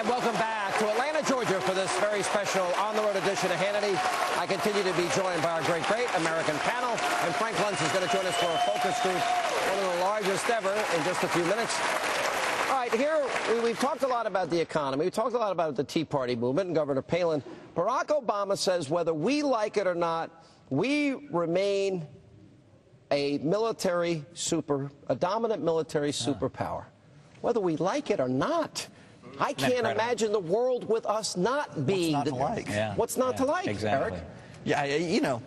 And welcome back to Atlanta, Georgia for this very special on-the-road edition of Hannity. I continue to be joined by our great American panel. And Frank Luntz is going to join us for a focus group, one of the largest ever, in just a few minutes. All right, here we've talked a lot about the economy. We've talked a lot about the Tea Party movement and Governor Palin. Barack Obama says whether we like it or not, we remain a dominant military superpower. Whether we like it or not. I can't imagine the world with us not being. What's not to like? Yeah. What's not to like, exactly. Eric? Yeah, you know,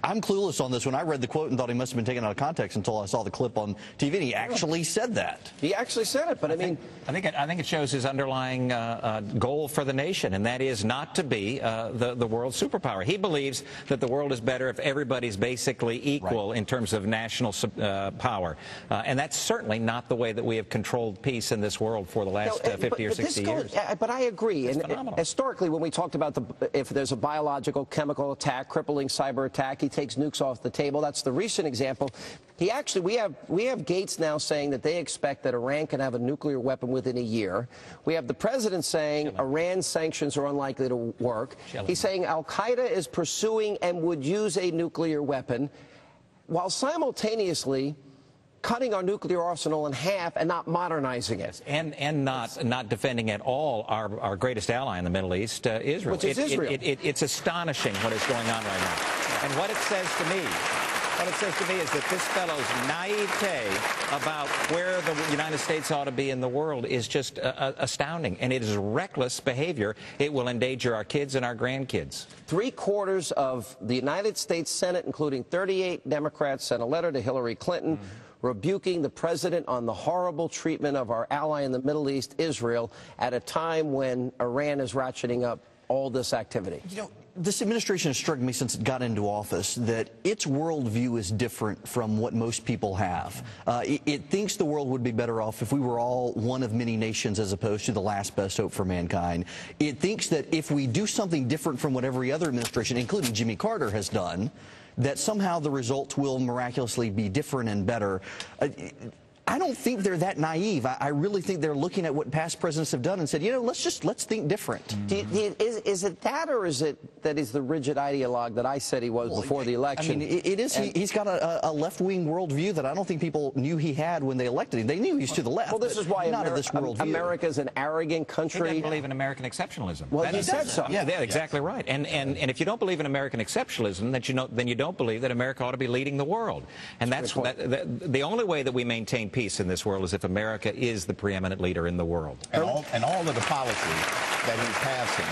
I'm clueless on this one. I read the quote and thought he must have been taken out of context until I saw the clip on TV, and he actually said that. He actually said it, but I mean... I think it shows his underlying goal for the nation, and that is not to be the world superpower. He believes that the world is better if everybody's basically equal in terms of national power. And that's certainly not the way that we have controlled peace in this world for the last 50 or 60 years. But I agree. It's and phenomenal. Historically, when we talked about if there's a biological, chemical attack, crippling cyber attack, he takes nukes off the table. That's the recent example. We have Gates now saying that they expect that Iran can have a nuclear weapon within a year. We have the president saying Iran's sanctions are unlikely to work. He's saying Al-Qaeda is pursuing and would use a nuclear weapon, while simultaneously cutting our nuclear arsenal in half and not modernizing it. And not defending at all our greatest ally in the Middle East, Israel. Which is Israel. It's astonishing what is going on right now. And what it says to me is that this fellow's naivete about where the United States ought to be in the world is just astounding. And it is reckless behavior. It will endanger our kids and our grandkids. 3/4 of the United States Senate, including 38 Democrats, sent a letter to Hillary Clinton rebuking the president on the horrible treatment of our ally in the Middle East, Israel, at a time when Iran is ratcheting up all this activity. You know, this administration has struck me since it got into office that its worldview is different from what most people have. It thinks the world would be better off if we were all one of many nations as opposed to the last best hope for mankind. It thinks that if we do something different from what every other administration, including Jimmy Carter, has done, that somehow the results will miraculously be different and better. I don't think they're that naive. I really think they're looking at what past presidents have done and said, you know, let's think different. Is it that, or is it that he's the rigid ideologue that I said he was before the election? I mean, it is. He's got a left-wing worldview that I don't think people knew he had when they elected him. They knew he's to the left. Well, this is why not of this worldview. America's an arrogant country. He doesn't believe in American exceptionalism. Well, he said so. Yeah, exactly right. And if you don't believe in American exceptionalism, then you don't believe that America ought to be leading the world. And that's the only way that we maintain peace in this world is if America is the preeminent leader in the world. And all of the policies that he's passing,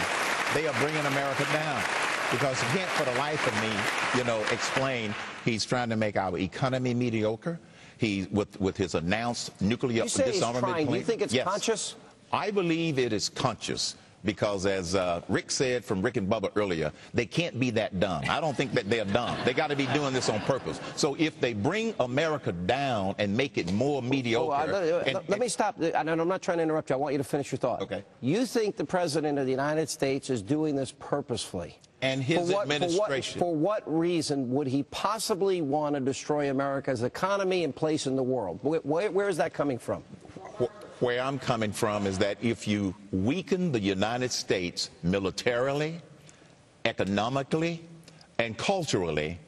they are bringing America down. Because he can't for the life of me, you know, explain he's trying to make our economy mediocre. He, with his announced nuclear disarmament plan. Do you think it's conscious? I believe it is conscious. Because as Rick said from Rick and Bubba earlier, they can't be that dumb. I don't think that they're dumb. They got to be doing this on purpose. So if they bring America down and make it more mediocre... let me stop. I'm not trying to interrupt you. I want you to finish your thought. Okay. You think the President of the United States is doing this purposefully? And his administration. For what reason would he possibly want to destroy America's economy and place in the world? Where is that coming from? Where I'm coming from is that if you weaken the United States militarily, economically, and culturally,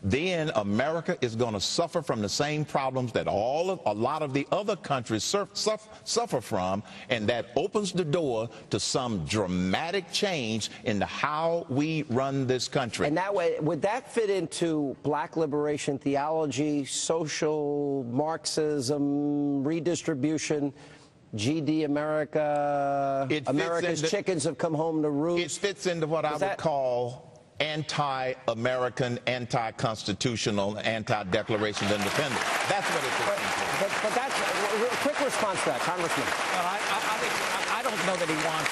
then America is going to suffer from the same problems that a lot of the other countries suffer from, and that opens the door to some dramatic change in how we run this country. And that way, would that fit into black liberation theology, social Marxism, redistribution, GD America, America's chickens have come home to roost? It fits into what I would call anti-American, anti-constitutional, anti-Declaration of Independence. That's what it fits into. But that's a quick response to that, Congressman. Well, I don't know that he wants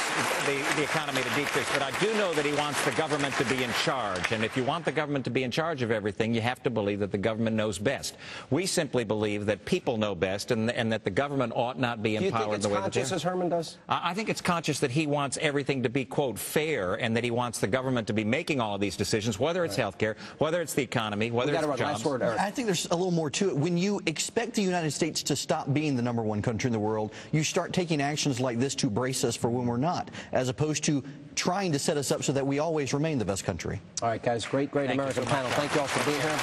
the economy to decrease, but I do know that he wants the government to be in charge. And if you want the government to be in charge of everything, you have to believe that the government knows best. We simply believe that people know best and that the government ought not be empowered the way that they are. Do you think it's conscious, as Herman does? I think it's conscious that he wants everything to be, quote, fair, and that he wants the government to be making all all of these decisions, whether it's health care, whether it's the economy, whether it's jobs. I think there's a little more to it. When you expect the United States to stop being the #1 country in the world, you start taking actions like this to brace us for when we're not, as opposed to trying to set us up so that we always remain the best country. All right, guys, great American panel. Thank you all for being here.